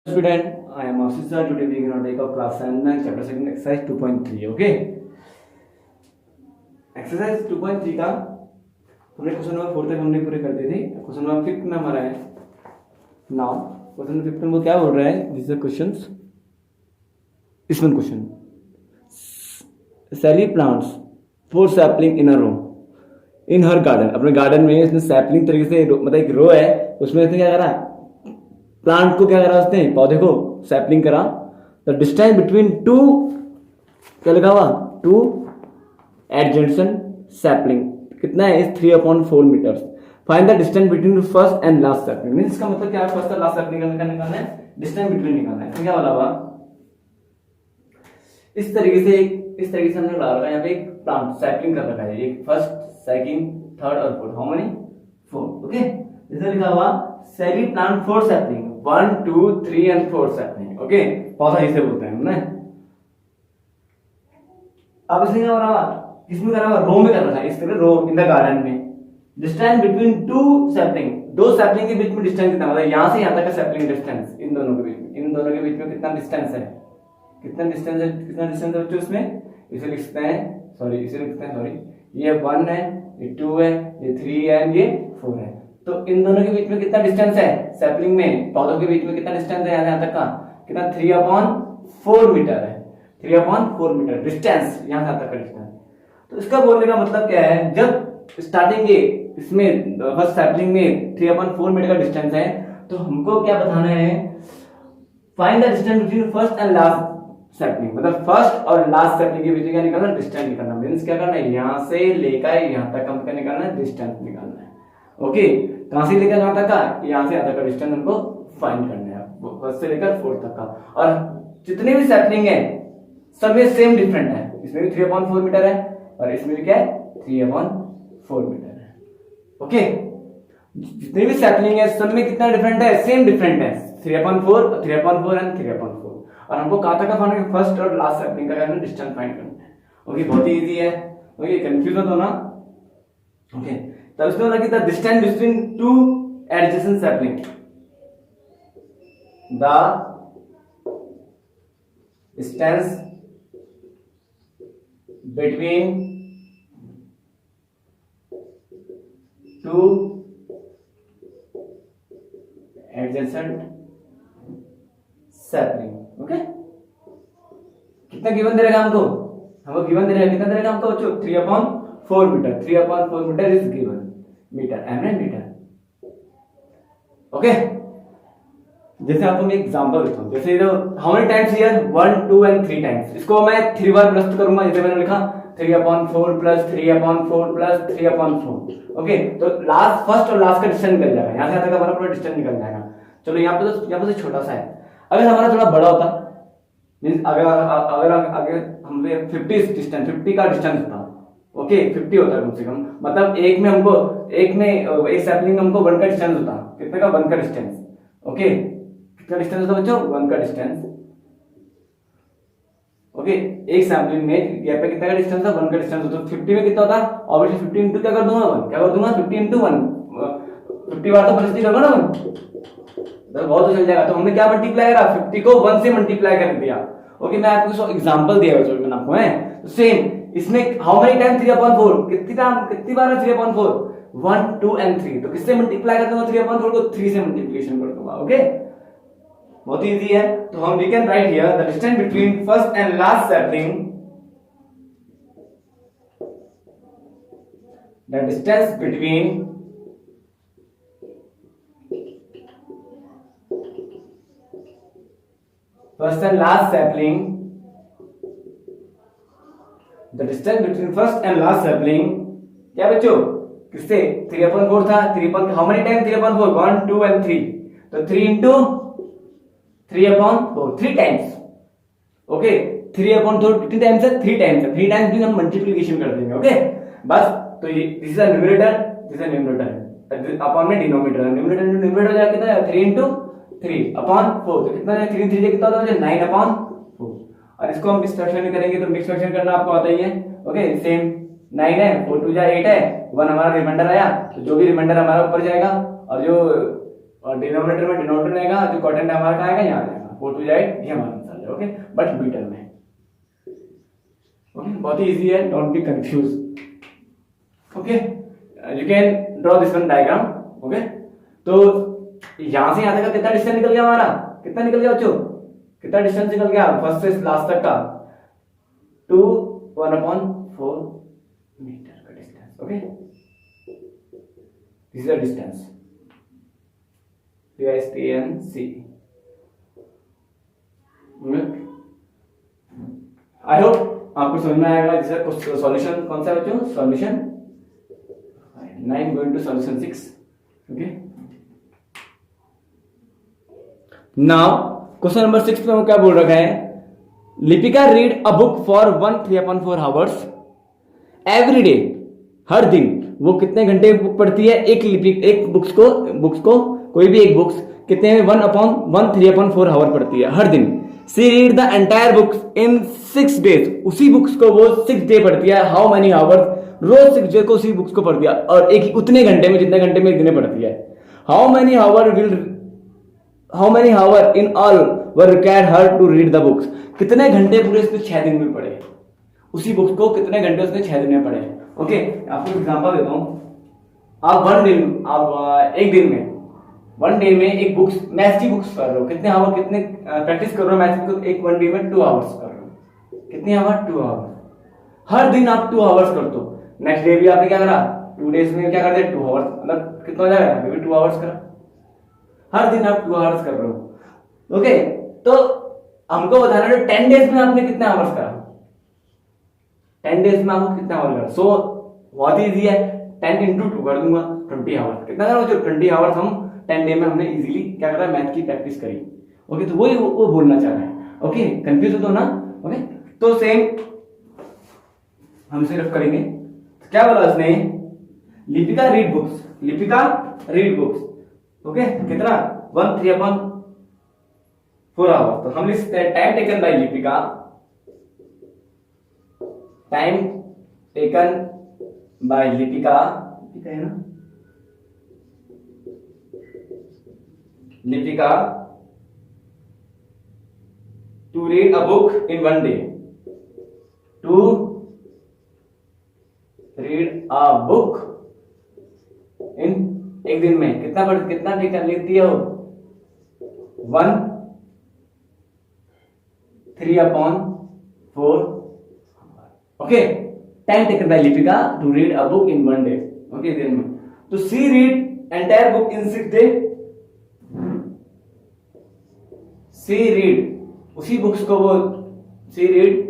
Student, I am Ashish sir. Today we are going to take up class 7 chapter 2 exercise 2.3. Okay. Exercise 2.3 का हमने question number 4 तक हमने पूरे कर दिए थे. क्वेश्चन नंबर 5 में हमारा है. नाउ क्वेश्चन नंबर 5 में वो क्या बोल रहा है? This is questions. इसमें क्वेश्चन सैली प्लांट्स 4 सैपलिंग इन अ रो इन हर गार्डन. अपने गार्डन में इसने सैपलिंग तरीके से मतलब एक रो है, उसमें इसने क्या करा, प्लांट को क्या करा, उसने पौधे को सैपलिंग करा. द डिस्टेंस बिटवीन टू क्या लिखा हुआ, टू एडजेसेंट सैपलिंग कितना है, is 3/4 meters. Find the distance between first and last sapling. Means इसका मतलब क्या है, फर्स्ट और लास्ट सैपलिंग का निकालना है, डिस्टेंस बिटवीन निकालना है. क्या बोला हुआ, इस तरीके से हमने ला रखा है. यहाँ पे एक प्लांट सैपलिंग कर रखा है, एक फर्स्ट, सेकंड, थर्ड और फोर्थ. How many? 4. ओके. जैसे लिखा हुआ Sally plant 4 sapling, 1 2 3 and 4 sapling. Okay, पौधा इसे बोलते हैं हमने. अब इसने क्या करा, इसमें करा हुआ रो में कर रखा है, इस तरह रो इन द गार्डन में. डिस्टेंस बिटवीन टू सैपलिंग, दो सैपलिंग के बीच में डिस्टेंस कितना, मतलब यहां से यहां तक का सैपलिंग डिस्टेंस, इन दोनों के बीच में, इन दोनों के बीच में कितना डिस्टेंस है, कितना डिस्टेंस है बच्चों इसमें. इसे लिखते हैं सॉरी, ये 1 है, ये 2 है, ये 3 है, ये 4 है. तो इन दोनों के बीच में कितना डिस्टेंस है, सैपलिंग में पौधों के बीच में कितना डिस्टेंस है, यहां तक का कितना, 3/4 मीटर है. 3/4 मीटर डिस्टेंस, यहां तक का डिस्टेंस. तो इसका बोलने का मतलब क्या है, जब स्टार्टिंग के इसमें फर्स्ट सैपलिंग में 3/4 मीटर का डिस्टेंस है, तो हमको क्या बताना है, find the distance between first and last sapling. मतलब फर्स्ट और लास्ट सैपलिंग के बीच क्या निकालना, डिस्टेंस निकालना. मींस क्या करना है, यहां से लेकर यहां तक हमको निकालना है, डिस्टेंस निकालना है. ओके, कहां से लेकर कहां तक का, यहां से यहां तक का डिस्टेंस हमको फाइंड करना है, फर्स्ट से लेकर 4 तक का. और जितने भी सैपलिंग है सब में सेम डिफरेंट है. इसमें भी 3/4 मीटर है और इसमें भी क्या है, 3/4 मीटर है. ओके, जितने भी सैपलिंग है सब में कितना डिफरेंट है, सेम डिफरेंट है, 3/4 एंड 3/4. और हमको कहां तक का फाइंड करना है, फर्स्ट और लास्ट सैपलिंग का डिस्टेंस फाइंड करना है. ओके, बहुत ही इजी है. ओके, कंफ्यूज मत होना. ओके, तब इसमें बोला कि the distance between two adjacent sapling, the distance between two adjacent sapling. Okay, कितना गिवन दे रहेगा हमको, गिवन दे रहेगा, कितना दे रहेगा हमको बच्चों, 3/4 meter. 3/4 meter is given, meter and meter. Okay, जैसे आपको मैं एग्जांपल देता हूं. जैसे how many times here, 1 2 and 3 times. इसको मैं 3 बार प्लस करूंगा. जैसे मैंने लिखा 3/4 प्लस 3/4 प्लस 3/4. ओके, तो लास्ट, फर्स्ट और लास्ट का डिस्टेंस निकल जाएगा, यहां से यहां तक हमारा पूरा डिस्टेंस निकल जाएगा. चलो यहाँ पे तो छोटा सा है. अगर हमारा थोड़ा बड़ा होता, मींस अगर हम 50 डिस्टेंस, 50 का डिस्टेंस था. ओके, 50 होता कम से कम, मतलब एक एक सैपलिंग में हमको 1 का डिस्टेंस होता. कितने का, 1 का डिस्टेंस. ओके, कितना डिस्टेंस होता बच्चों, 1 का डिस्टेंस. ओके, एक सैपलिंग में गैप पे कितना का डिस्टेंस था, 1 का डिस्टेंस होता. 50 में कितना होता, ऑब्वियसली 50 इंटू क्या कर दूंगा, 50 इंटू 1. 50 बार तो प्लस करूंगा ना 1, तो बहुत तो चल जाएगा. तो हमने क्या मल्टीप्लाई करा, 50 को 1 से मल्टीप्लाई कर दिया. ओके, मैं आपको एग्जांपल दिया है मैंने आपको, है सेम. इसमें हाउ मेनी टाइम 3/4, कितनी बार है 3/4, 1 2 एंड 3. तो किससे मल्टीप्लाई कर दूंगा, 3/4 को 3 से मल्टीप्लिकेशन कर दूंगा. ओके, बहुत इजी है. तो हम we can write here the distance between first and last sapling, the distance between first and last sapling, the distance between first and last sapling, क्या बच्चों, किससे, 3/4 था. 3 हाउ मेनी टाइम 3/4, 1 2 एंड 3. तो 3 into 3/4, 3 times. Okay, 3/4 कितने times है, 3 times है. 3 times भी हम मल्टीप्लिकेशन कर देंगे. ओके, बस. तो ये this is a numerator, this is numerator, upon में डिनोमिनेटर. न्यूमरेटर हो जाएगा कितना, 3 इंटू 3/4. तो कितना है, 3 3 कितना होता है, 9/4. और इसको हम मिक्स फ्रैक्शन करेंगे, तो मिक्स फ्रैक्शन करना आपको आता ही है. ओके, सेम 9 है, 4 2 8 है, 1 हमारा रिमाइंडर आया. तो जो भी रिमाइंडर हमारा ऊपर जाएगा और जो और डिनोमिनेटर में डिनोमिनेटर रहेगा, जो क्वोटिएंट हमारा कहाँ आएगा, यहाँ आएगा, 4 2 8 ये हमारा आंसर है। ओके, बट बीटर में। ओके, बहुत ही इजी है, don't be confuse. Okay, you can draw this one diagram. Okay, तो यहां से यहां तक का कितना डिस्टेंस निकल गया हमारा, कितना निकल गया बच्चों, कितना डिस्टेंस निकल गया फर्स्ट से लास्ट तक का, 2 1/4 मीटर का distance. Okay, this is the distance DSTNC। I hope आपको समझ में आएगा। इसका कुछ सॉल्यूशन कौन सा है बच्चों, solution 9 going to solution 6। Okay, now question number 6 में क्या बोल रखा है, Lipika read a book for 3/4 hours every day. हर दिन वो कितने घंटे बुक पढ़ती है, एक बुक्स को कोई भी एक बुक्स कितने में 3/4 आवर पढ़ती है हर दिन। She read the entire books in 6 days. उसी बुक्स को वो 6 डे पढ़ती है। हाउ मेनी आवर्स, रोज 6 डे को उसी बुक्स को पढ़ती है, और एक उतने घंटे में जितने घंटे में एक दिन में पढ़ती है। How many hour in all were required her to read the books. कितने घंटे पूरे इसने 6 दिन में पढ़े, उसी बुक्स को कितने घंटे उसने 6 दिन में पढ़े। ओके, आपको एग्जांपल देता हूं। आप एक दिन में 1 डे में एक बुक्स, मैथ्स की बुक्स कर रहे हो, कितने आवर, कितने प्रैक्टिस कर रहे हो मैथ्स को, एक 1 डे में 2 आवर्स कर रहे हो। कितने आवर, 2 आवर। हर दिन आप 2 आवर्स करते हो। नेक्स्ट डे भी आपने क्या करा, 2 डेज में क्या कर दिया, 2 आवर्स, मतलब कितना हो जाएगा, अभी भी 2 आवर्स करा। हर दिन आप 2 आवर्स कर रहे हो। ओके, तो हमको बताना है 10 डेज में आपने कितने आवर्स करा, 10 डेज में आपको कितना आवर करा। सो बहुत इजी है, 10 × 2 कर दूंगा, 20 आवर्स। कितना करा, जो 20 आवर्स हम 10 डे में हमने इजीली क्या करा, मैथ की प्रैक्टिस करी। ओके, तो वही वो बोलना चाह रहा है। ओके, कंफ्यूज हो तो ना। ओके, तो सेम हम सिर्फ करेंगे। तो क्या बोला उसने, Lipika read books, Lipika read books. Okay, कितना 3/4 आवर। तो हम लिख सकते हैं time taken by Lipika, time taken by Lipika, ठीक है ना, Lipika to read a book in 1 day, to read a book in, एक दिन में कितना टेकन लेती है वो, 3/4। Okay, time taken by Lipika to read a book in 1 day. Okay, दिन में। तो she read entire book in 6 day. She read, उसी बुक्स को वो she read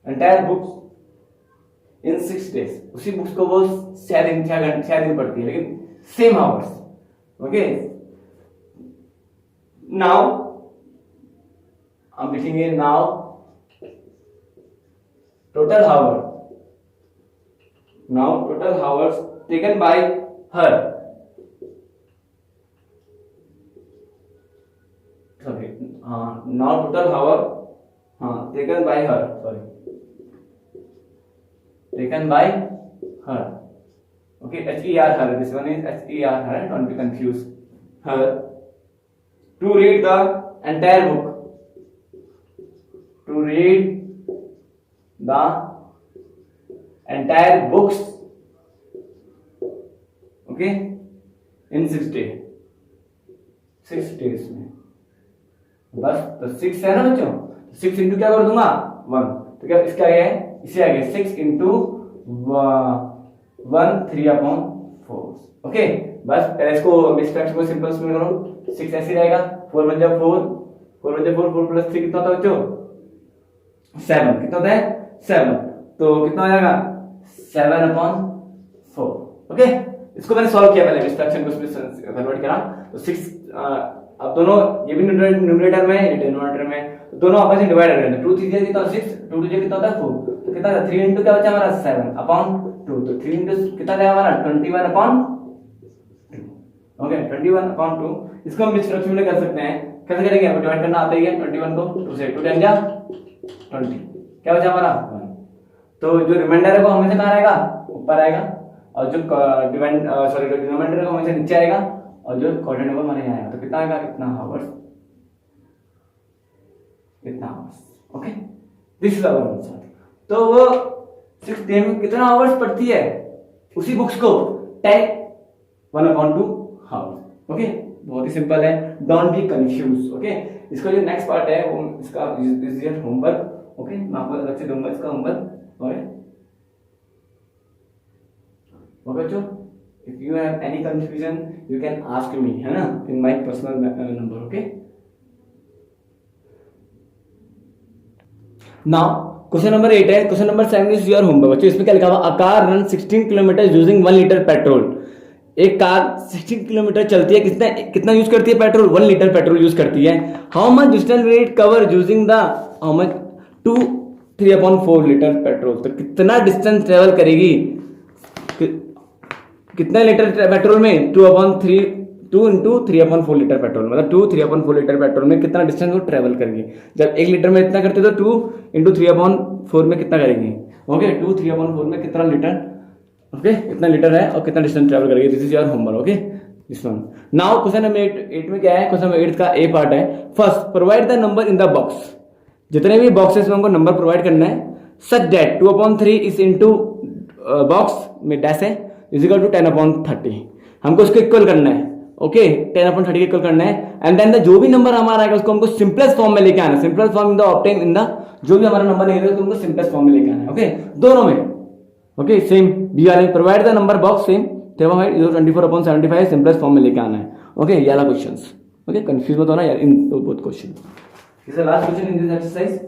entire books in 6 days. उसी बुक्स को वो 6 दिन पढ़ती है, लेकिन सेम आवर्स। ओके, नाउ हम लिखेंगे, now total hours taken by her, sorry, now total hour, taken by her, sorry, taken by her. Okay, HER her, this one is HER her, don't be confuse, her to read the entire book, to read the entire books, okay, in 6 days में। बस, तो 6 है ना बच्चों, 6 into क्या कर दूंगा, 1। तो क्या इसका है, इसे आ गया 6 इंटू 1 3/4। ओके, बस पहले इसको इस फ्रैक्शन को सिंपल में करो, 6 ऐसे रहेगा, 4 बन जाए 4, 4 बन जाए 4, 4 + 3 कितना होता है बच्चों, 7। कितना होता है, 7। तो कितना हो जाएगा, 7/4। ओके, इसको मैंने सॉल्व किया, पहले इस फ्रैक्शन को इसमें कन्वर्ट करा। तो 6, अब दोनों, ये भी न्यूमरेटर में, ये डिनोमिनेटर में, तो दोनों आपस में डिवाइड कर रहे हैं। 2 3 कितना 6, 2 2 कितना होता है 4। तो कितना 3 इंटू क्या बचा हमारा, 7/2। तो 3 इंटू कितना है हमारा, 21/2। ओके, 21/2। इसको हम इस फ्रैक्शन में कर सकते हैं। कैसे करेंगे, अब डिवाइड करना आता ही है। 21 को 2 से 2 10 जा 20, क्या बचा हमारा 1। तो जो रिमाइंडर है वो हमेशा कहाँ आएगा, ऊपर आएगा, और जो डिनोमिनेटर है वो हमेशा नीचे आएगा, और जो क्वाड्रेंट है वो हमारे यहाँ आएगा। तो कितना आएगा, कितना आवर्स, कितना hours. Okay, this is our answer. तो वो 6 day में कितना आवर्स पढ़ती है उसी बुक्स को, 10 1/2 आवर्स। ओके, बहुत ही सिंपल है, डोंट बी कंफ्यूज। ओके, इसका जो नेक्स्ट पार्ट है वो इसका इज योर होमवर्क। ओके, मैं आपको अलग से दूंगा इसका होमवर्क। ओके बच्चों, if you have any confusion you can ask me, है ना, in my personal number. Okay, now question number 8 है। Question number 7 is your homework. बच्चों इसमें क्या लिखा हुआ, a car run 16 kilometre using 1 litre petrol. एक कार 16 किलोमीटर चलती है, कितना कितना यूज करती है पेट्रोल, 1 लीटर पेट्रोल यूज करती है। How much distance will it cover using the, how much, 2 3/4 litre petrol. तो कितना डिस्टेंस ट्रेवल करेगी, कितना लीटर पेट्रोल में, 2 इंटू 3/4 लीटर पेट्रोल, मतलब 2 3/4 लीटर पेट्रोल में कितना डिस्टेंस वो ट्रेवल करेगी। जब 1 लीटर में इतना करते तो 2 इंटू 3/4 में कितना करेगी। ओके, 2 3/4 में कितना लीटर, ओके कितना लीटर है और कितना डिस्टेंस ट्रेवल करेगी। This is your homework. Okay, this one. Now question number 8 में क्या है, क्वेश्चन नंबर 8 का ए पार्ट है। First, provide the number in the box. जितने भी बॉक्सेस में हमको नंबर प्रोवाइड करना है, such that 2/3 is into box में डैश है इज इक्वल टू 10/30। हमको उसको इक्वल करना है। ओके, 10/30 इक्वल करना है। एंड देन जो भी नंबर हमारा आएगा उसको हमको सिंपलेस्ट फॉर्म में लेके आना है। Simplest form in the obtain in the, जो भी हमारा नंबर निकलेगा उसको हमको सिंपलेस्ट फॉर्म में लेके आना है। ओके, दोनों में। ओके, सेम बी वाले provide the number box, same 24/75 simplest form में लेके आना है। ओके, ये वाला क्वेश्चंस। ओके, कंफ्यूज मत होना यार in both question. This is last question in this exercise.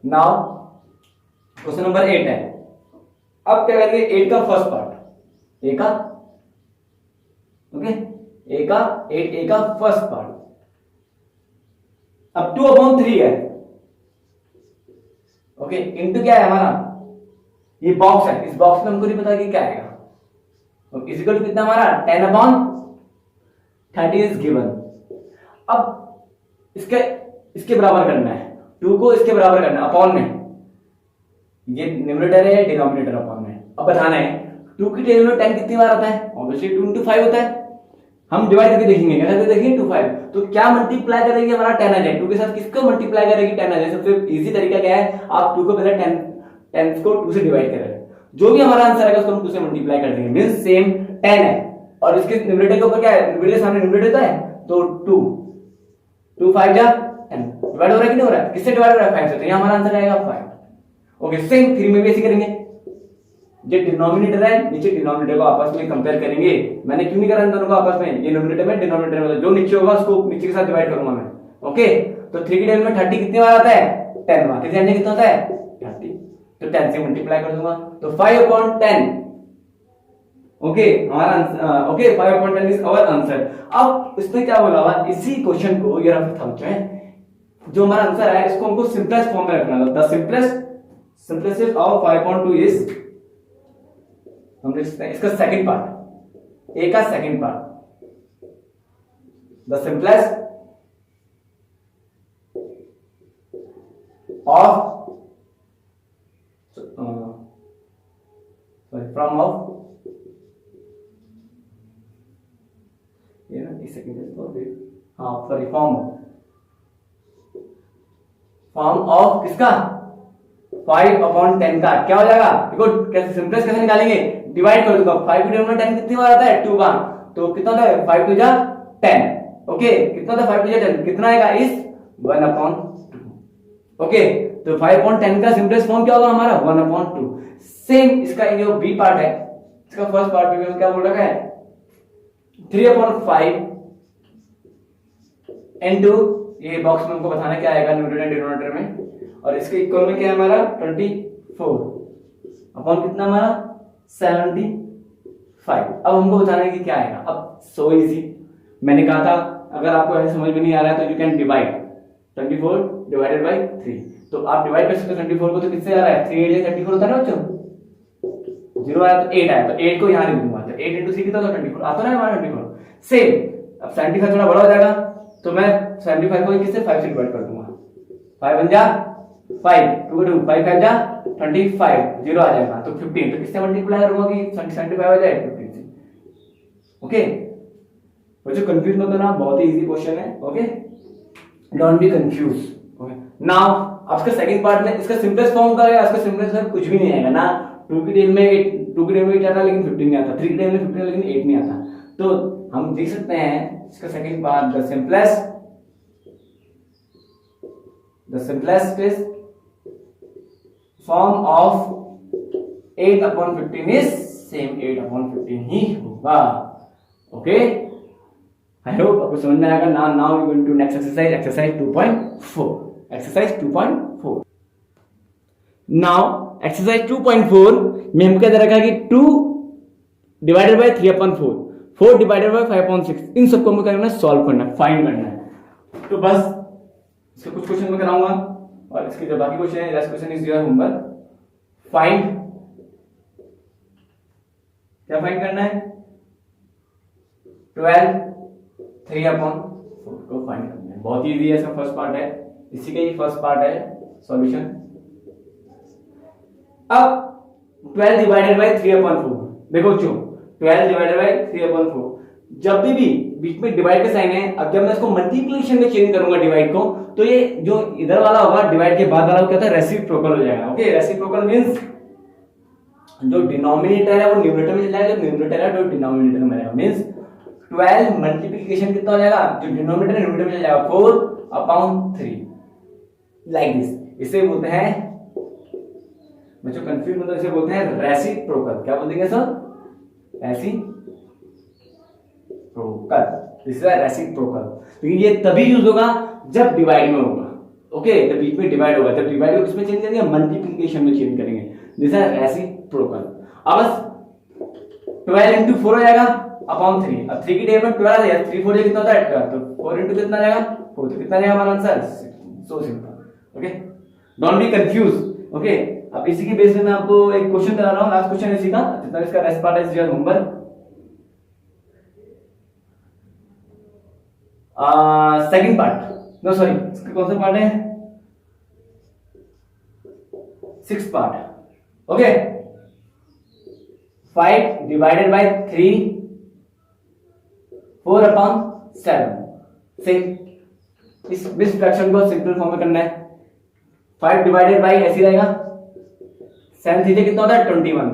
Now question number 8 है। अब क्या करेंगे, 8 का फर्स्ट पार्ट, ए का, ओके, ए का फर्स्ट पार्ट। अब 2/3 है। ओके, इनटू क्या है हमारा, ये बॉक्स है, इस बॉक्स में हमको नहीं पता कि क्या आएगा। इक्वल टू कितना हमारा, 10/30 इज गिवन। अब इसके बराबर करना है, 2 को इसके बराबर करना है अपॉन में, ये न्यूमरेटर है डिनोमिनेटर अपॉन में। अब बताना है 2 की टेबल में 10 कितनी बार आता है, ऑब्वियसली 2 into 5 होता है। हम डिवाइड करके देखेंगे, क्या करके देखेंगे, 2 5। तो क्या मल्टीप्लाई करेंगे, हमारा 10 आ जाए। 2 के साथ किसको मल्टीप्लाई करेगी, 10 आ जाए। सबसे इजी तरीका क्या है, आप 2 को पहले 10 को 2 से डिवाइड करें, जो भी हमारा आंसर आएगा उसको हम 2 से मल्टीप्लाई कर देंगे। मींस सेम 10 है और इसके न्यूमरेटर के ऊपर क्या है, न्यूमरेटर के सामने न्यूमरेटर होता है, तो 2 5 जा 10 डिवाइड हो रहा है कि नहीं हो रहा है, किससे डिवाइड हो रहा है, 5 से। तो यहां हमारा आंसर आएगा 5। ओके, सेम 3 में भी ऐसे करेंगे। जो डिनोमिनेटर है, नीचे डिनोमिनेटर को आपस में कंपेयर करेंगे। मैंने क्यों नहीं करा इन दोनों को आपस में, ये न्यूमरेटर में डिनोमिनेटर में, जो नीचे होगा उसको नीचे के साथ डिवाइड करूंगा मैं। ओके, तो 3 की टेबल में 30 कितनी बार आता है, 10 बार। कितना होता है, 30। तो 10 से मल्टीप्लाई कर दूंगा, तो 5/10। ओके, हमारा answer, okay 5/10 is our answer. अब इसने क्या बोला हुआ, इसी क्वेश्चन को ये रफ है, जो हमारा आंसर है इसको हमको सिंपलेस्ट फॉर्म में रखना है। द सिंपलेस्ट ऑफ 5/2 इज, हम लिख सकते हैं इसका सेकंड पार्ट, ए का second part, the simplest of from of, ये ना इस सेकंड, हाँ सॉरी, फॉर्म ऑफ किसका, 5/10 का क्या हो जाएगा, देखो कैसे सिंपलेस्ट कैसे निकालेंगे, डिवाइड कर दूंगा। 5 की टेबल में 10 कितनी बार आता है, 2 बार। तो कितना होता है, 5 2 जा 10। ओके, कितना होता है 5 2 जा 10, कितना आएगा, इस 1/2। ओके, तो 5/10 का सिंपलेस्ट फॉर्म क्या होगा हमारा, 1/2। सेम इसका जो बी पार्ट है, इसका फर्स्ट पार्ट में क्या बोल रखा है, 3/5 इनटू, ये बॉक्स में हमको बताना क्या आएगा न्यूमरेटर डिनोमिनेटर में, और इसके इक्वल में क्या है हमारा 24 अपॉन कितना हमारा 75। अब हमको बताना है कि क्या आएगा। अब सो इजी, मैंने कहा था अगर आपको ऐसे समझ में नहीं आ रहा है तो you can divide 24 divided by 3। तो आप डिवाइड कर सकते हो 24 को, तो किससे आ रहा है, 3 8 34 होता है ना बच्चों, 0 आया तो 8 आया, तो 8 को यहां लिख दूंगा, तो 8 into 3 कितना होता है 24 आता है हमारा 24। सेम अब 75 थोड़ा बड़ा हो जाएगा, तो मैं 75 को किससे 5 से डिवाइड कर दूंगा, 5 1 जा 5 2 2 5 5 जा 25 जीरो आ जाएगा तो 15 तो किससे मल्टीप्लाई करूंगा कि 75 आ जाए 15 से। ओके बच्चों कंफ्यूज मत होना, बहुत ही इजी क्वेश्चन है। Okay don't be confuse. Okay now आपका सेकंड पार्ट में इसका सिंपलेस्ट फॉर्म का है, इसका सिंपलेस्ट फॉर्म कुछ भी नहीं आएगा ना। 2 की टेबल में 2 की टेबल में 8 आता लेकिन 15 नहीं आता, 3 की टेबल में 15 लेकिन 8 नहीं आता। तो हम देख सकते हैं इसका second part the simplest is form of 8 upon 15 is same 8 upon 15 ही होगा। ओके आई होप आपको समझ में आएगा। Now we going to next exercise 2.4। Exercise 2.4 now exercise 2.4 में हमको क्या दे रखा है कि 2 डिवाइडेड बाय 3/4 4 डिवाइडेड बाय 5/6 इन सबको हमको क्या करना है, सॉल्व करना है, फाइंड करना है। तो बस इसके कुछ क्वेश्चन मैं कराऊंगा और इसके जो बाकी क्वेश्चन है, last question is your homework. Find क्या फाइंड करना है, 12 3/4 को फाइंड करना है। बहुत इजी है, इसका फर्स्ट पार्ट है, इसी का ही फर्स्ट पार्ट है सॉल्यूशन। अब 12 डिवाइडेड बाय 3/4 देखो जो 12 डिवाइडेड बाय 3/4 जब भी बीच में डिवाइड का साइन है, अब जब मैं इसको मल्टीप्लिकेशन में चेंज करूंगा डिवाइड को, तो ये जो इधर वाला होगा डिवाइड के बाद वाला क्या होता है, रेसिप्रोकल हो जाएगा। ओके रेसिप्रोकल मींस जो डिनोमिनेटर है वो न्यूमरेटर में चला जाएगा, जो न्यूमरेटर है वो डिनोमिनेटर में जाएगा। मींस 12 मल्टीप्लिकेशन कितना हो जाएगा, जो डिनोमिनेटर है न्यूमरेटर में चला जाएगा 4/3 लाइक दिस। इसे बोलते हैं बच्चों कंफ्यूज मतलब इसे बोलते हैं रेसिप्रोकल। क्या बोलते हैं sir, reciprocal. This is reciprocal. लेकिन ये तभी यूज होगा जब डिवाइड में होगा। ओके जब बीच में डिवाइड होगा, जब डिवाइड को किसमें चेंज करेंगे, मल्टीप्लिकेशन में चेंज करेंगे। This is reciprocal. अब 12 into 4 हो जाएगा अपॉन 3। अब 3 की टेबल में 12 आ जाएगा, 3 4 कितना होता है 12, तो 4 into कितना जाएगा 4, तो कितना जाएगा हमारा answer, so simple. Okay don't be confuse. Okay अब इसी की बेस पे मैं आपको एक क्वेश्चन करा रहा हूं, लास्ट क्वेश्चन इसी का, जितना इसका रेस्ट पार्ट है your homework. Second part no sorry इसका कौन सा पार्ट है, 6th part. Okay 5 divided by 3 4/7 से इस फ्रैक्शन को सिंपल फॉर्म में करना है। 5 डिवाइडेड बाय ऐसे रहेगा 7 थीजे कितना होता है 21,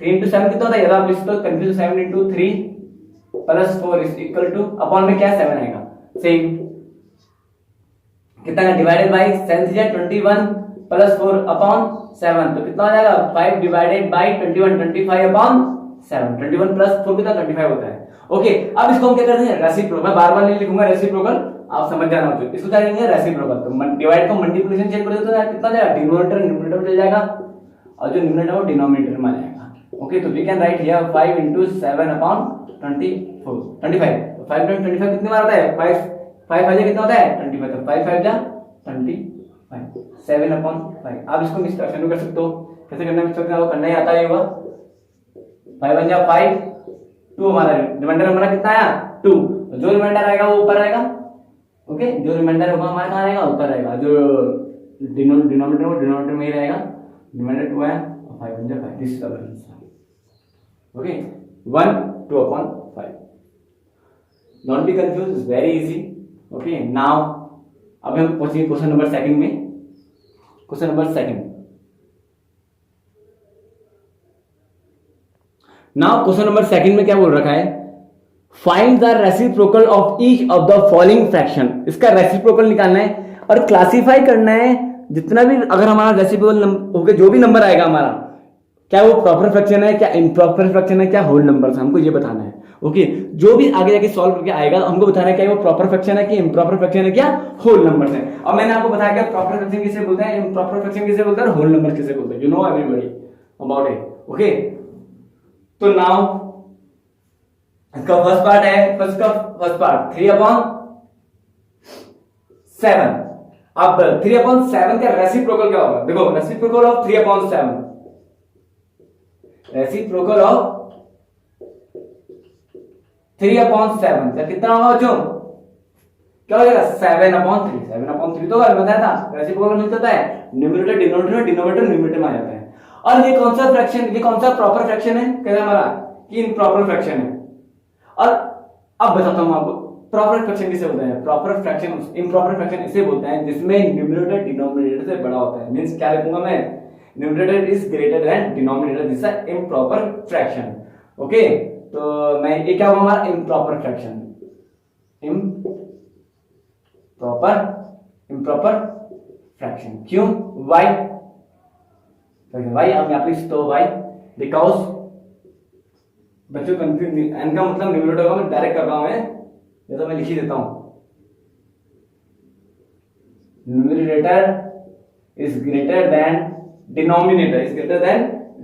3 into 7 कितना होता है, यदि आप इसको confuse 7 into 3 plus 4 is equal two upon में क्या 7 आएगा, सेम कितना डिवाइडेड बाय 7 थीजे 21 प्लस 4/7 तो कितना हो जाएगा 5 डिवाइडेड बाय 21 25/7 21 प्लस 4 कितना 25 होता है। ओके अब इसको हम क्या करते हैं रेसिप्रोकल। मैं बार बार नहीं लिखूंगा रेसिप्रोकल, आप समझ जाना चाहिए। इसको क्या करेंगे रेसिप्रोकल, तो डिवाइड को मल्टीप्लिकेशन चेंज कर देते हैं, कितना जाएगा डिनोमिनेटर न्यूमरेटर में चल जाएगा और जो न्यूमरेटर वो डिनोमिनेटर में आ जाएगा। ओके तो we can write here 5 into 7/25 तो 5 times 25 कितने बार आता है 5 5 कितना होता है 25, तो 5 5 जा 25 7/5। आप इसको मिस कर सकते हो, कैसे करना है आपको करना ही आता है होगा। 5 1 जा 5 2 हमारा रिमाइंडर हमारा कितना आया 2, जो रिमाइंडर आएगा वो ऊपर आएगा। ओके जो रिमाइंडर होगा हमारा कहां आएगा ऊपर आएगा, जो डिनोमिनेटर वो डिनोमिनेटर में ही रहेगा। रिमाइंडर 2 आया और 5 1 जा 5 this is our answer. Okay 1 2/5 don't be confuse it's very easy. Okay now अब हम पहुंचे क्वेश्चन नंबर सेकंड में। Question number second now question number second में क्या बोल रखा है, find the reciprocal of each of the following fraction. इसका रेसिप्रोकल निकालना है और क्लासिफाई करना है जितना भी अगर हमारा रेसिप्रोकल होगा जो भी नंबर आएगा हमारा, क्या वो प्रॉपर फ्रैक्शन है क्या इम्प्रॉपर फ्रैक्शन है क्या होल नंबर, हमको ये बताना है। ओके जो भी आगे जाके सॉल्व करके आएगा हमको बताना है क्या वो प्रॉपर फ्रैक्शन है कि इम्प्रॉपर फ्रैक्शन है क्या होल नंबर है। अब मैंने आपको बताया क्या प्रॉपर फ्रैक्शन किसे बोलते हैं, इम्प्रॉपर फ्रैक्शन किसे बोलते हैं, होल नंबर किसे बोलते हैं, you know everybody about it. Okay तो नाउ इसका फर्स्ट पार्ट है, फर्स्ट पार्ट 3/7। अब 3/7 का रेसिप्रोकल क्या होगा, देखो रेसिप्रोकल ऑफ 3/7, रेसिप्रोकल ऑफ 3/7 का कितना होगा बच्चों क्या हो जाएगा 7/3। 7/3 तो बताया था रेसिप्रोकल मिलता है न्यूमरेटर डिनोमिनेटर में, डिनोमिनेटर न्यूमरेटर में आ जाता है। और ये कौन सा फ्रैक्शन, ये कौन सा प्रॉपर फ्रैक्शन है, कहते हैं हमारा कि इम्प्रॉपर फ्रैक्शन है। और अब बताता हूं आपको प्रॉपर फ्रैक्शन किसे बोलते हैं। प्रॉपर फ्रैक्शन, इम्प्रॉपर फ्रैक्शन इसे बोलते हैं जिसमें न्यूमरेटर डिनोमिनेटर से बड़ा होता है। मींस क्या लिखूंगा मैं, numerator is greater than denominator, this is improper fraction. Okay, तो मैं ये क्या हुआ हमारा इम्प्रॉपर फ्रैक्शन, इम्प्रॉपर फ्रैक्शन। क्यों, व्हाई, व्हाई आप यहां पे तो व्हाई बिकॉज बच्चों कंफ्यूज, एन का मतलब न्यूमरेटर का मैं डायरेक्ट कर रहा हूं, ये तो मैं लिख ही देता हूं। Numerator is greater than denominator, is greater than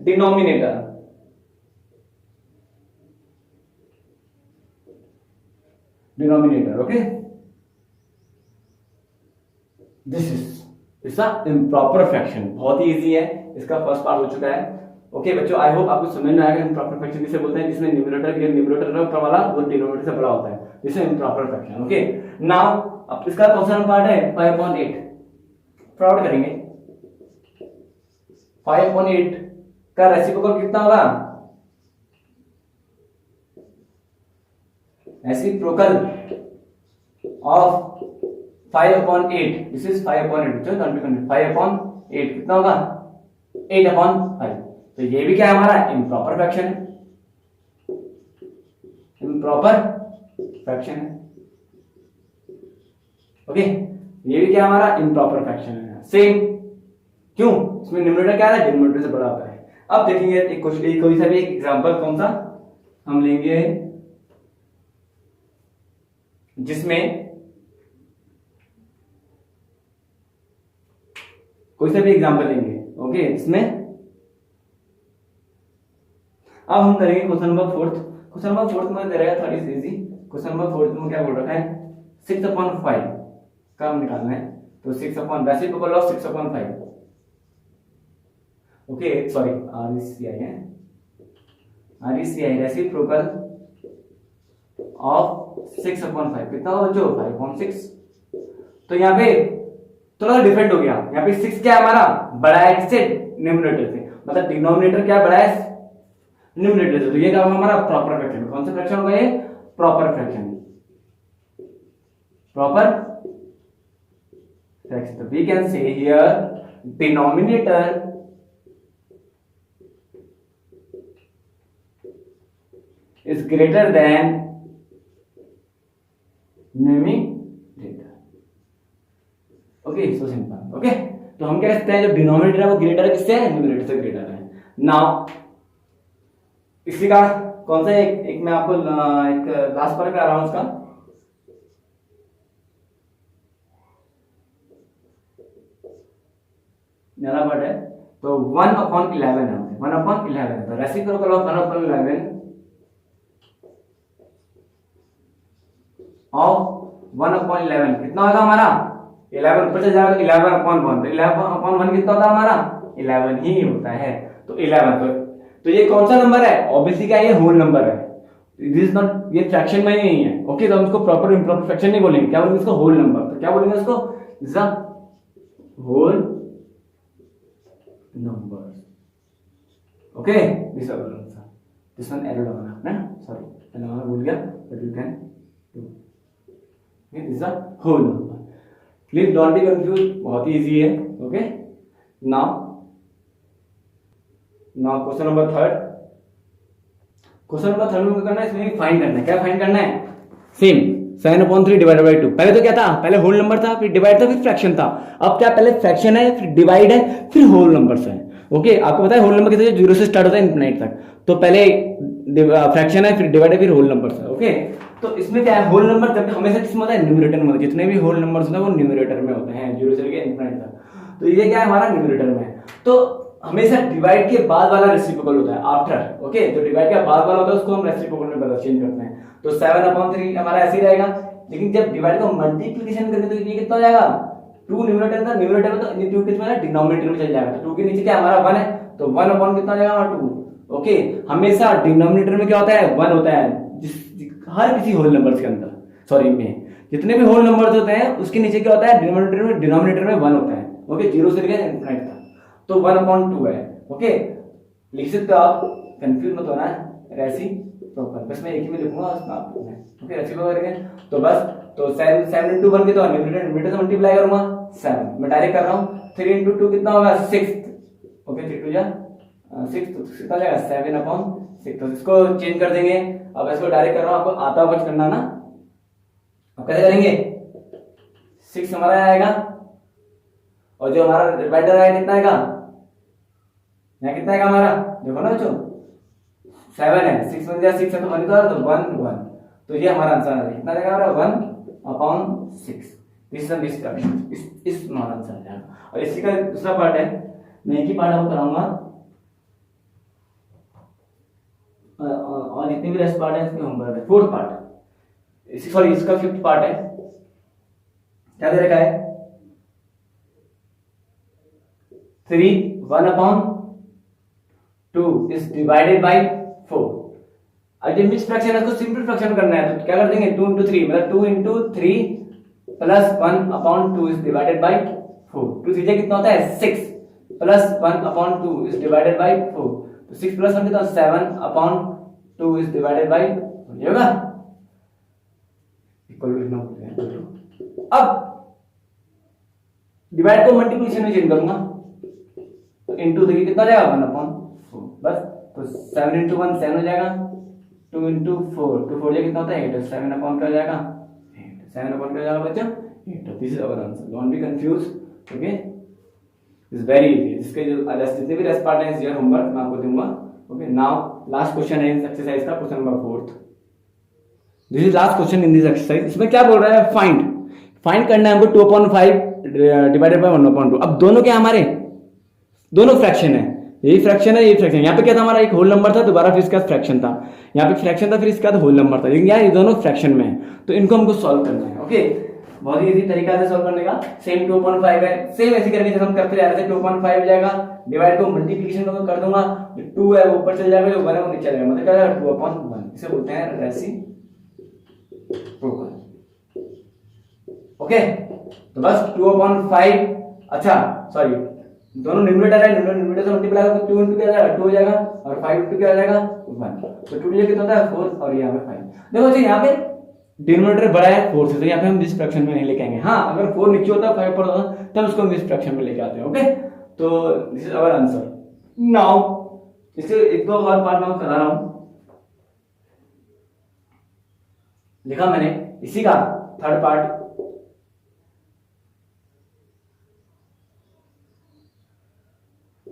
denominator. Denominator, okay, this is improper fraction. बहुत ही इजी है, इसका फर्स्ट पार्ट हो चुका है। ओके बच्चों, आई होप आपको समझ में आएगा इम्प्रॉपर फ्रैक्शन किसे बोलते हैं, जिसमें न्यूमरेटर वाला वो डिनोमिनेटर से बड़ा होता है, जिसे इम्प्रॉपर फ्रैक्शन। ओके, नाउ अब इसका कौन सा पार्ट है 5/8, फ्रॉड करेंगे। 5/8 का रेसिप्रोकल कितना होगा, रेसिप्रोकल ऑफ 5/8, दिस इज 5/8, 5/8 कितना होगा 8/5। तो ये भी क्या है हमारा इम्प्रॉपर फ्रैक्शन है, इम्प्रॉपर फ्रैक्शन है। ओके, ये भी क्या हमारा इम्प्रॉपर फ्रैक्शन है। सेम, क्यों, इसमें न्यूमरेटर क्या है, डिनोमिनेटर से बड़ा होता है। अब देखेंगे एक कोई सा भी एक एग्जांपल, कौन सा हम लेंगे जिसमें कोई सा भी एग्जांपल लेंगे। ओके, इसमें अब हम करेंगे क्वेश्चन नंबर 4। क्वेश्चन नंबर 4 में दे रहा है, थोड़ी इजी। क्वेश्चन नंबर 4 में क्या बोल रखा है, 6/5 का हम निकालना है। तो 6/, reciprocal of 6/5। Okay sorry, RECI है, RECI रेसिप्रोकल ऑफ 6/5 कितना होगा बच्चों 5/6। तो यहाँ पे थोड़ा डिफरेंट हो गया, यहाँ पे 6 क्या है हमारा बड़ा है किससे, न्यूमरेटर से, मतलब डिनोमिनेटर क्या बड़ा है न्यूमरेटर से। तो ये क्या होगा हमारा प्रॉपर फ्रैक्शन। कौन सा फ्रैक्शन होगा ये, प्रॉपर फ्रैक्शन, प्रॉपर फ्रैक्शन। तो we can say here denominator is greater than numerator। Okay, so simple. Okay, तो हम क्या कहते हैं जो डिनोमिनेटर है वो ग्रेटर है किससे, न्यूमरेटर से ग्रेटर है। नाउ इसी का कौन सा एक मैं आपको एक लास्ट पार्ट करा रहा हूं उसका। नया पार्ट है, तो 1/11 है, 1/11। तो रेसिप्रोकल ऑफ 1/11 ऑफ 1/11 कितना होगा हमारा 11, ऊपर से जाएगा तो 11/1। तो 11/1 कितना होता है हमारा 11 ही होता है। तो 11, तो ये कौन सा नंबर है, ऑब्वियसली क्या ये होल नंबर है, दिस इज नॉट, ये फ्रैक्शन में नहीं है। ओके, तो हम इसको प्रॉपर इम्प्रॉपर फ्रैक्शन नहीं बोलेंगे, क्या बोलेंगे इसको होल नंबर। तो क्या बोलेंगे इसको, this is whole number. Okay, this one arrow लगाना आपने, सॉरी लगाना भूल गया, but you can do. This is whole number, please don't be confuse, बहुत ही इजी है। Okay, now question number 3। Question number 3 में करना है, इसमें फाइंड करना है। क्या फाइंड करना है, सेम 7/3 डिवाइडेड बाय 2। पहले तो क्या था, पहले होल नंबर था, फिर डिवाइड था, फिर फ्रैक्शन था। अब क्या, पहले फ्रैक्शन है, फिर डिवाइड है, फिर होल नंबर्स है। ओके, आपको पता है होल नंबर कितने, 0 से स्टार्ट होता है इनफिनिट तक। तो पहले फ्रैक्शन है, फिर डिवाइड है, फिर होल नंबर्स है। ओके, तो इसमें क्या है, होल नंबर जब हमेशा किसमें होता है, न्यूमरेटर में। जितने भी होल नंबर्स होते हैं वो न्यूमरेटर में होते हैं, 0 से लेकर इनफिनिट तक। तो ये क्या है हमारा न्यूमरेटर में। तो हमेशा डिवाइड के बाद वाला रेसिप्रोकल होता है, आफ्टर। ओके, तो डिवाइड के बाद वाला होता है उसको हम रेसिप्रोकल में बदल चेंज करते हैं। तो 7/3 हमारा ऐसे ही रहेगा, लेकिन जब डिवाइड को मल्टीप्लिकेशन करेंगे तो ये कितना हो जाएगा, 2 न्यूमरेटर था, न्यूमरेटर में तो 2 कितना है, डिनोमिनेटर में चल जाएगा। तो 2 के नीचे क्या हमारा 1 है, तो 1/, कितना हो जाएगा 2। ओके, हमेशा डिनोमिनेटर में क्या होता है 1 होता है, हर किसी होल नंबर के अंदर, सॉरी में। जितने भी होल नंबर्स होते हैं उसके नीचे क्या होता है, डिनोमिनेटर में 1 होता है। ओके, 0 से लेकर इनफिनिट तक, तो 1/2 है। ओके, लिख सकते हो आप, कंफ्यूज मत होना है, रेसिप्रोकल, बस मैं एक ही में लिखूंगा उसमें आप लिखना है। ओके, रेसिप्रोकल करेंगे तो बस, तो 7 into 1 कितना, न्यूमरेटर से मल्टीप्लाई करूंगा 7, मैं डायरेक्ट कर रहा हूँ। 3 into 2 कितना होगा 6। ओके, 3 2 जा 6, तो कितना जाएगा 7/6। तो इसको चेंज कर देंगे। अब इसको डायरेक्ट कर रहा हूँ, आपको आता हुआ करना ना। अब कैसे करेंगे, 6 हमारा आएगा और जो हमारा डिवाइडर आएगा कितना आएगा, यहाँ कितना आएगा हमारा, देखो ना बच्चों 7 है, 6 बन गया, 6 है तो 1 तो 1 1, तो ये हमारा आंसर आ कितना आएगा हमारा 1/6। दिस इस हमारा आंसर आ जाएगा। और इसी का दूसरा पार्ट है, मैं एक ही पार्ट आपको कराऊंगा और जितने भी रेस्ट पार्ट है इसमें होमवर्क है। फोर्थ पार्ट, सॉरी इसका फिफ्थ पार्ट है, क्या दे रखा है 3 1/2 इज डिवाइडेड बाय 4। अब जब मिक्स फ्रैक्शन है उसको सिंपल फ्रैक्शन करना है तो क्या कर देंगे 2 into 3, मतलब 2 into 3 plus 1/2 is divided by 4। 2 3 कितना होता है 6 प्लस 1/2 इज डिवाइडेड बाय 4, तो 6 प्लस 1 कितना 7/2 इज डिवाइडेड बाय, ये होगा इक्वल लिखना होता है। अब डिवाइड को मल्टीप्लिकेशन में चेंज करूंगा तो इनटू 3 कितना जाएगा 1/4, बस। तो 7 into 1 7 हो जाएगा, 2 into 4 2 4 कितना होता है 8, 7/क्या हो जाएगा 8, 7/क्या हो जाएगा बच्चों 8। This is our answer, don't be confuse. Okay, is very easy. इसके जो जितने भी रेस्ट पार्ट है इस ईयर होमवर्क मैं आपको दूंगा। ओके, नाउ लास्ट क्वेश्चन है इस एक्सरसाइज का, question number 4। This is last question in this exercise. इसमें क्या बोल रहा है, फाइंड करना है हमको 2/5 डिवाइडेड बाय 1/2। अब दोनों क्या हमारे दोनों फ्रैक्शन है, यही फ्रैक्शन है, यही फ्रैक्शन। यहाँ पे क्या था हमारा, एक होल नंबर था, दोबारा फिर इसके बाद फ्रैक्शन था, यहाँ पे फ्रैक्शन था, फिर इसके बाद होल नंबर था, लेकिन यहाँ ये दोनों फ्रैक्शन में है, तो इनको हमको सॉल्व करना है। ओके, बहुत ही इजी तरीका है सॉल्व करने का। सेम 2/5 है, सेम ऐसे करके जैसे हम करते जा रहे थे, 2/5 जाएगा, डिवाइड को मल्टीप्लिकेशन कर दूंगा, जो 2 है वो ऊपर चल जाएगा, जो 1 है वो नीचे जाएगा, मतलब क्या जाएगा 2/1। इसे बोलते हैं रेसिप्रोकल। ओके, तो बस 2/5, अच्छा सॉरी दोनों न्यूमरेटर है, न्यूमरेटर से मल्टीप्लाई करो तो 2 into क्या हो जाएगा 2 हो जाएगा, और 5 into क्या हो जाएगा 1, तो 2 कितना होता है 4, और यहाँ पे 5। देखो जी यहाँ पे डिनोमिनेटर बड़ा है 4 से, तो यहाँ पे हम दिस फ्रैक्शन में नहीं लेके आएंगे। हाँ, अगर 4 नीचे होता 5 पर होता तब उसको हम दिस फ्रैक्शन में लेके आते हैं। ओके, तो this is our answer. Now इससे एक दो और पार्ट मैं करा रहा हूं, लिखा मैंने इसी का third part.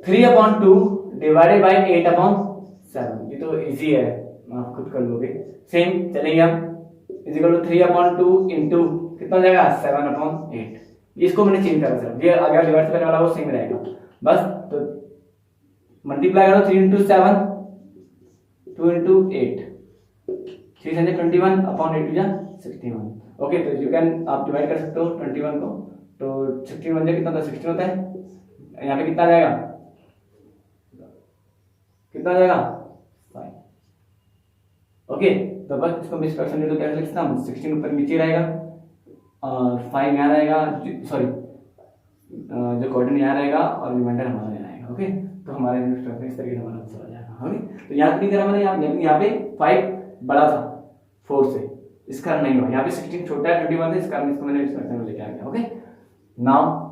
Three upon 2 divided by 8/7, ये तो इजी है, आप खुद कर लोगे। सेम चलेंगे हम, इजिकल टू 3/2 इंटू कितना हो जाएगा 7/8। इसको मैंने चेंज करा सर, ये आगे डिवाइड करने वाला वो सेम रहेगा, बस। तो मल्टीप्लाई करो 3 into 7, 2 into 8, 321/8 जा 61। ओके, तो यू कैन आप डिवाइड कर सकते हो 21 को, तो 61 कितना होता है 16 होता है, यहाँ पे कितना आ जाएगा, कितना आ जाएगा 5। ओके, तो बस इसको मिस फ्रैक्शन ले तो क्या लिखता हूं 16 ऊपर नीचे रहेगा और 5 यहाँ रहेगा, सॉरी जो क्वाड्रेंट यहाँ रहेगा और रिमाइंडर हमारा यहाँ आएगा। ओके, तो हमारे इस तरीके से हमारा आंसर आ जाएगा। ओके, तो यहाँ पे नहीं करा मैंने, यहाँ पे 5 बड़ा था 4 से, इस कारण नहीं हुआ, यहाँ पे 16 छोटा है 21 से, इस कारण इसको मैंने इस फ्रैक्शन में लेके आ गया। ओके, नाउ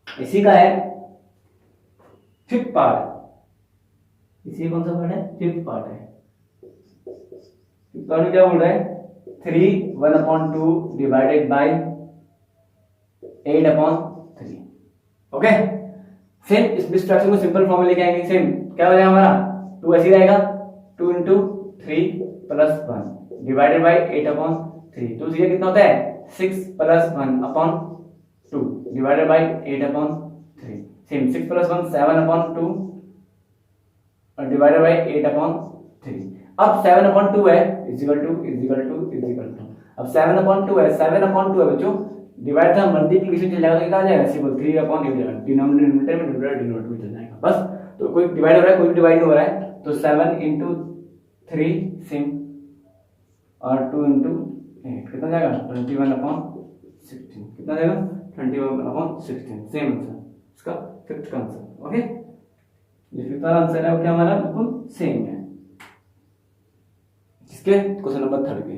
इसी का है फिफ्थ पार्ट। इसी कौन सा पार्ट है, फिफ्थ पार्ट है। फिफ्थ पार्ट में क्या बोल रहा है 3 1/2 डिवाइडेड बाय 8/3। ओके, सेम इस डिस्ट्रक्शन को सिंपल फॉर्म में लेके आएंगे। सेम क्या हो जाएगा हमारा 2 ऐसे रहेगा, 2 into 3 + 1 डिवाइडेड बाय 8/3। 2 3 कितना होता है 6 + 1/2 डिवाइडेड बाय 8/3। सेम 6 + 1 7/2 और डिवाइडेड बाय 8/3। अब 7/2 है इक्वल टू अब 7/2 है, 7/2 है बच्चों, डिवाइड था मल्टीप्लिकेशन चल जाएगा तो क्या आ जाएगा सिंपल 3/8 डिनोमिनेटर में डिनोमिनेटर में चल जाएगा, बस। तो कोई डिवाइड हो रहा है कोई डिवाइड नहीं हो रहा है, तो 7 into 3 सेम और 2 into 8 कितना जाएगा 21/16 कितना जाएगा 21/16 सेम आंसर इसका फिफ्थ का आंसर। ओके ये फिफ्थ वाला आंसर है वो क्या हमारा बिल्कुल सेम है इसके क्वेश्चन नंबर 3 के।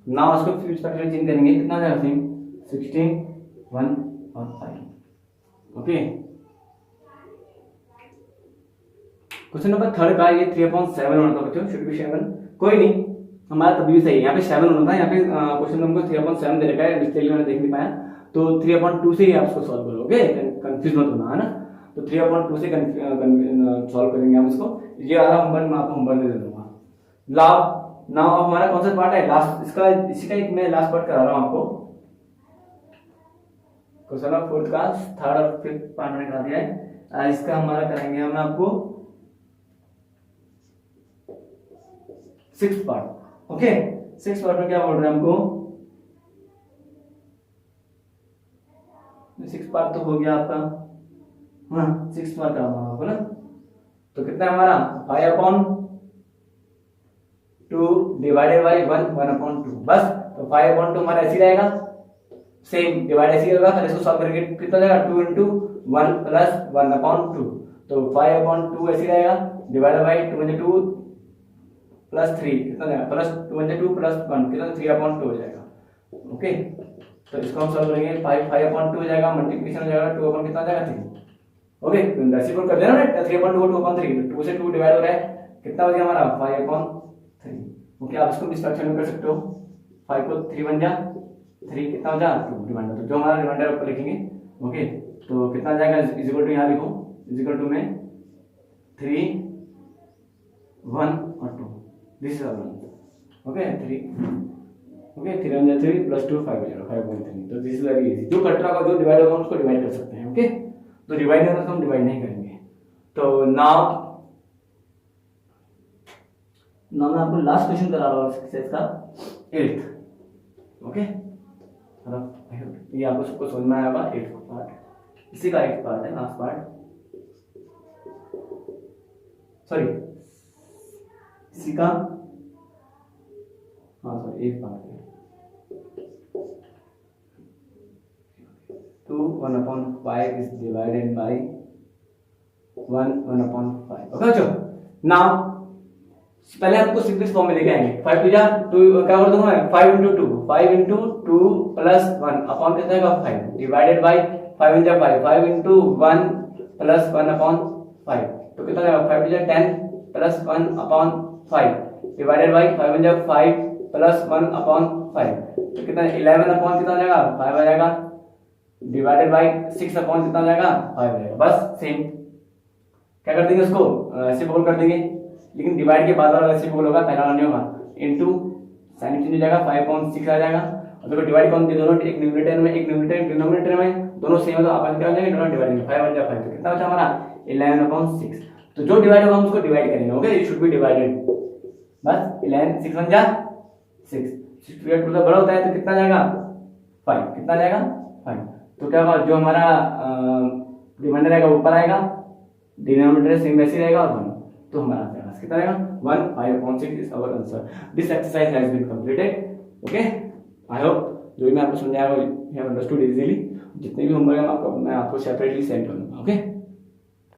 नाउ उसको फिर स्ट्रक्चर चेंज करेंगे कितना जाएगा सेम 16 1 और 5। ओके क्वेश्चन नंबर 3 का ये 3/7 होना था बच्चों शुड बी 7 कोई नहीं हमारा तभी भी सही है यहाँ पे 7 होना था यहाँ पे क्वेश्चन नंबर 3/7 दे रखा है मिस्टेक मैंने देख नहीं पाया तो 3/2 से ही आप इसको सॉल्व करोगे कंफ्यूज मत होना है ना तो 3/2 से सॉल्व करेंगे हम इसको ये वाला होमवर्क मैं आपको होमवर्क दे दूंगा। नाउ हमारा कौन सा पार्ट है लास्ट इसका इसी का एक मैं लास्ट पार्ट करा रहा हूँ आपको क्वेश्चन नंबर 4 का 3rd और 5th पार्ट मैंने करा दिया है इसका हमारा करेंगे हम आपको 6th part. Okay 6th part में क्या बोल रहे हैं हमको 6th पार्ट तो हो गया आपका हाँ 6th पार्ट का आपको ना तो कितना है हमारा 5/2 डिवाइडेड बाय 1/2 बस तो 5/2 हमारा ऐसे रहेगा सेम डिवाइड ऐसे होगा फिर इसको सॉल्व करके कितना जाएगा 2 × 1 + 1/2 तो 5/2 ऐसे रहेगा डिवाइडेड बाय 2 × 2 + 3 कितना जाएगा प्लस 2 × 2 + 1 कितना 3/2 हो जाएगा। ओके तो इसको हम सॉल्व करेंगे 5/2 हो जाएगा मल्टीप्लिकेशन हो जाएगा 2 कितना आ जाएगा 3। ओके रेसिप्रोकल कर देना ना 3/2 2/3 2 से 2 डिवाइड हो रहा है कितना हो गया हमारा 5/3। ओके आप इसको डिस्ट्रक्शन में कर सकते हो 5 को 3 बन जा 3 कितना हो जाएगा 2 रिमाइंडर तो जो हमारा रिमाइंडर ऊपर लिखेंगे। ओके तो कितना आ जाएगा इज इक्वल टू यहाँ लिखो इज इक्वल टू में 3 1 और 2 this is hour okay 3 okay 3 1 3 + 2 5 हो जाएगा 5/3 तो दिस इज वेरी इजी जो कट रहा होगा जो डिवाइड होगा उसको डिवाइड कर सकते हैं। ओके तो डिवाइड होगा तो हम डिवाइड नहीं करेंगे। तो नाउ मैं आपको लास्ट क्वेश्चन करा रहा हूँ एक्सरसाइज का 8th। ओके ये आपको सबको समझ में आया होगा 8th पार्ट इसी का 8th पार्ट है लास्ट पार्ट सॉरी इसी का हाँ सॉरी 8th पार्ट है 2 1/5 is divided by 1/5। ओके बच्चों नाउ पहले आपको सिंपल फॉर्म में लेके आएंगे 5 2 जा 2 क्या कर दूंगा मैं 5 × 2 5 × 2 + 1 अपॉन कितना आएगा 5 डिवाइडेड बाय 5 × 5 5 × 1 + 1/5 तो कितना आएगा 5 2 10 + 1/5 डिवाइडेड बाय 5 × 5 + 1/5 तो कितना 11 अपॉन कितना आ जाएगा 5 आ जाएगा डिवाइडेड बाय 6 अपॉन कितना आ जाएगा 5 आ जाएगा बस सेम क्या कर देंगे उसको ऐसे बोल कर देंगे लेकिन डिवाइड के बाद वाला रेसिप्रोकल होगा पहला वाला नहीं होगा इनटू साइन चेंज हो जाएगा 5/6 आ जाएगा और देखो डिवाइड कौन के दोनों एक न्यूमरेटर में एक डिनोमिनेटर में दोनों सेम है तो आपस में क्या हो जाएंगे दोनों डिवाइड करेंगे 5 1 5 तो कितना बचा हमारा 11/6 तो जो डिवाइड होगा हम उसको डिवाइड करेंगे। Okay it should be divided बस 11 6 1 जा 6 6 बड़ा होता है तो कितना जाएगा 5 कितना जाएगा 5 तो क्या होगा जो हमारा रिमाइंडर आएगा ऊपर आएगा डिनोमिनेटर सेम वैसे रहेगा और 1 तो हमारा कितना आएगा 1 5/6 is our answer. This exercise has been completed. Okay I hope जो भी मैं आपको समझाया वो यू हैव अंडरस्टूड इजीली जितने भी होमवर्क है मैं आपको सेपरेटली सेंड करूंगा। ओके